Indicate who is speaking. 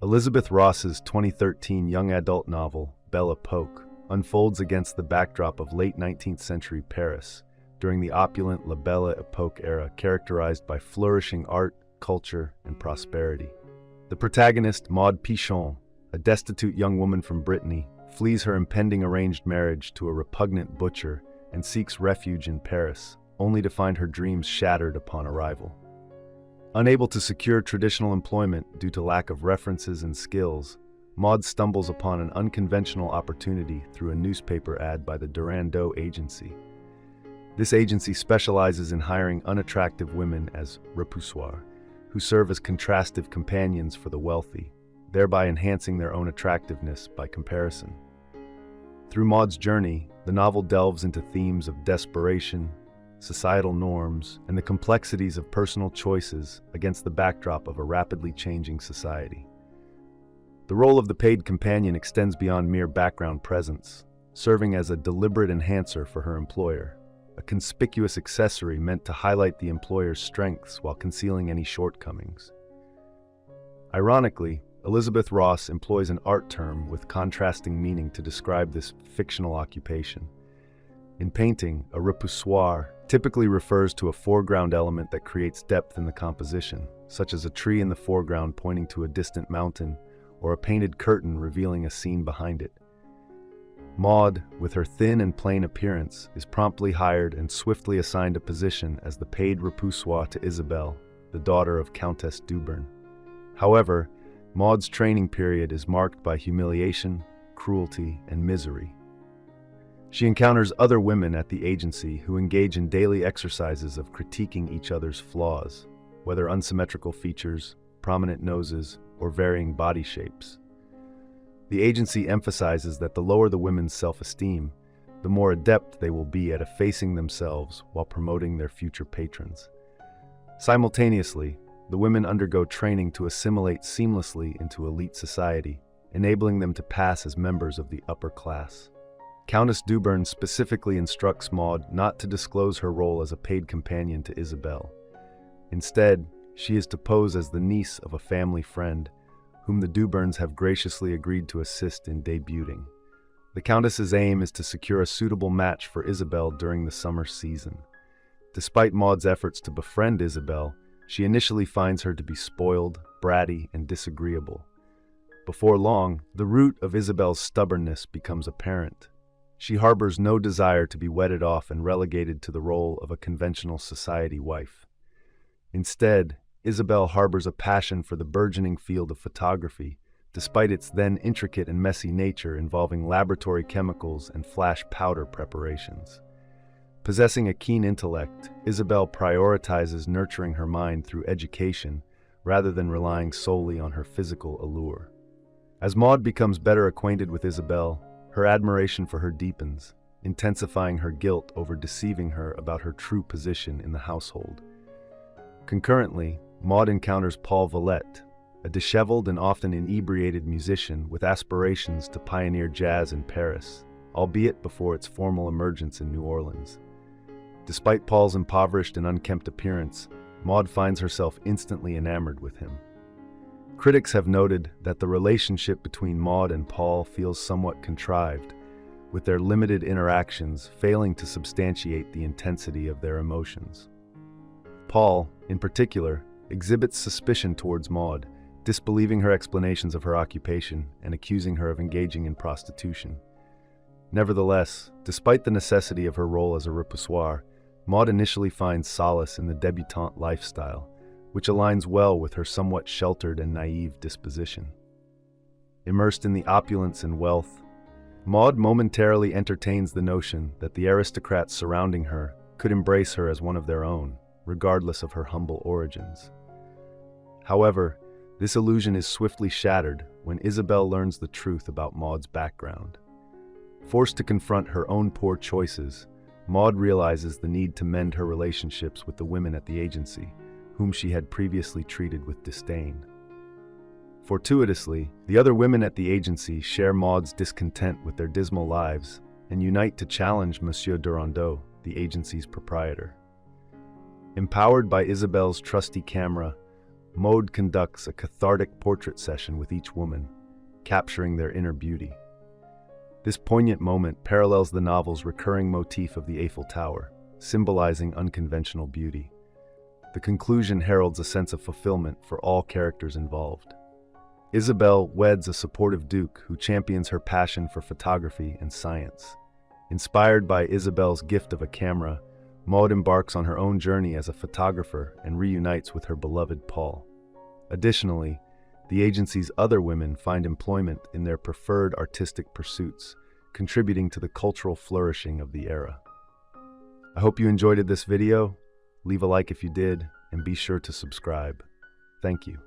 Speaker 1: Elizabeth Ross's 2013 young adult novel, Belle Epoque, unfolds against the backdrop of late 19th century Paris, during the opulent La Belle Epoque era characterized by flourishing art, culture, and prosperity. The protagonist, Maude Pichon, a destitute young woman from Brittany, flees her impending arranged marriage to a repugnant butcher and seeks refuge in Paris, only to find her dreams shattered upon arrival. Unable to secure traditional employment due to lack of references and skills, Maude stumbles upon an unconventional opportunity through a newspaper ad by the Durandot agency. This agency specializes in hiring unattractive women as repoussoirs, who serve as contrastive companions for the wealthy, thereby enhancing their own attractiveness by comparison. Through Maude's journey, the novel delves into themes of desperation, societal norms, and the complexities of personal choices against the backdrop of a rapidly changing society. The role of the paid companion extends beyond mere background presence, serving as a deliberate enhancer for her employer, a conspicuous accessory meant to highlight the employer's strengths while concealing any shortcomings. Ironically, Elizabeth Ross employs an art term with contrasting meaning to describe this fictional occupation. In painting, a repoussoir typically refers to a foreground element that creates depth in the composition, such as a tree in the foreground pointing to a distant mountain, or a painted curtain revealing a scene behind it. Maude, with her thin and plain appearance, is promptly hired and swiftly assigned a position as the paid repoussoir to Isabelle, the daughter of Countess Dubern. However, Maude's training period is marked by humiliation, cruelty, and misery. She encounters other women at the agency who engage in daily exercises of critiquing each other's flaws, whether unsymmetrical features, prominent noses, or varying body shapes. The agency emphasizes that the lower the women's self-esteem, the more adept they will be at effacing themselves while promoting their future patrons. Simultaneously, the women undergo training to assimilate seamlessly into elite society, enabling them to pass as members of the upper class. Countess Dubern specifically instructs Maude not to disclose her role as a paid companion to Isabelle. Instead, she is to pose as the niece of a family friend, whom the Duberns have graciously agreed to assist in debuting. The Countess's aim is to secure a suitable match for Isabelle during the summer season. Despite Maude's efforts to befriend Isabelle, she initially finds her to be spoiled, bratty, and disagreeable. Before long, the root of Isabelle's stubbornness becomes apparent. She harbors no desire to be wedded off and relegated to the role of a conventional society wife. Instead, Isabelle harbors a passion for the burgeoning field of photography, despite its then intricate and messy nature involving laboratory chemicals and flash powder preparations. Possessing a keen intellect, Isabelle prioritizes nurturing her mind through education rather than relying solely on her physical allure. As Maude becomes better acquainted with Isabelle, her admiration for her deepens, intensifying her guilt over deceiving her about her true position in the household. Concurrently, Maude encounters Paul Villette, a disheveled and often inebriated musician with aspirations to pioneer jazz in Paris, albeit before its formal emergence in New Orleans. Despite Paul's impoverished and unkempt appearance, Maude finds herself instantly enamored with him. Critics have noted that the relationship between Maude and Paul feels somewhat contrived, with their limited interactions failing to substantiate the intensity of their emotions. Paul, in particular, exhibits suspicion towards Maude, disbelieving her explanations of her occupation and accusing her of engaging in prostitution. Nevertheless, despite the necessity of her role as a repoussoir, Maude initially finds solace in the debutante lifestyle, which aligns well with her somewhat sheltered and naive disposition. Immersed in the opulence and wealth, Maude momentarily entertains the notion that the aristocrats surrounding her could embrace her as one of their own, regardless of her humble origins. However, this illusion is swiftly shattered when Isabelle learns the truth about Maude's background. Forced to confront her own poor choices, Maude realizes the need to mend her relationships with the women at the agency, whom she had previously treated with disdain. Fortuitously, the other women at the agency share Maude's discontent with their dismal lives and unite to challenge Monsieur Durandot, the agency's proprietor. Empowered by Isabelle's trusty camera, Maude conducts a cathartic portrait session with each woman, capturing their inner beauty. This poignant moment parallels the novel's recurring motif of the Eiffel Tower, symbolizing unconventional beauty. The conclusion heralds a sense of fulfillment for all characters involved. Isabelle weds a supportive duke who champions her passion for photography and science. Inspired by Isabelle's gift of a camera, Maude embarks on her own journey as a photographer and reunites with her beloved Paul. Additionally, the agency's other women find employment in their preferred artistic pursuits, contributing to the cultural flourishing of the era. I hope you enjoyed this video. Leave a like if you did, and be sure to subscribe. Thank you.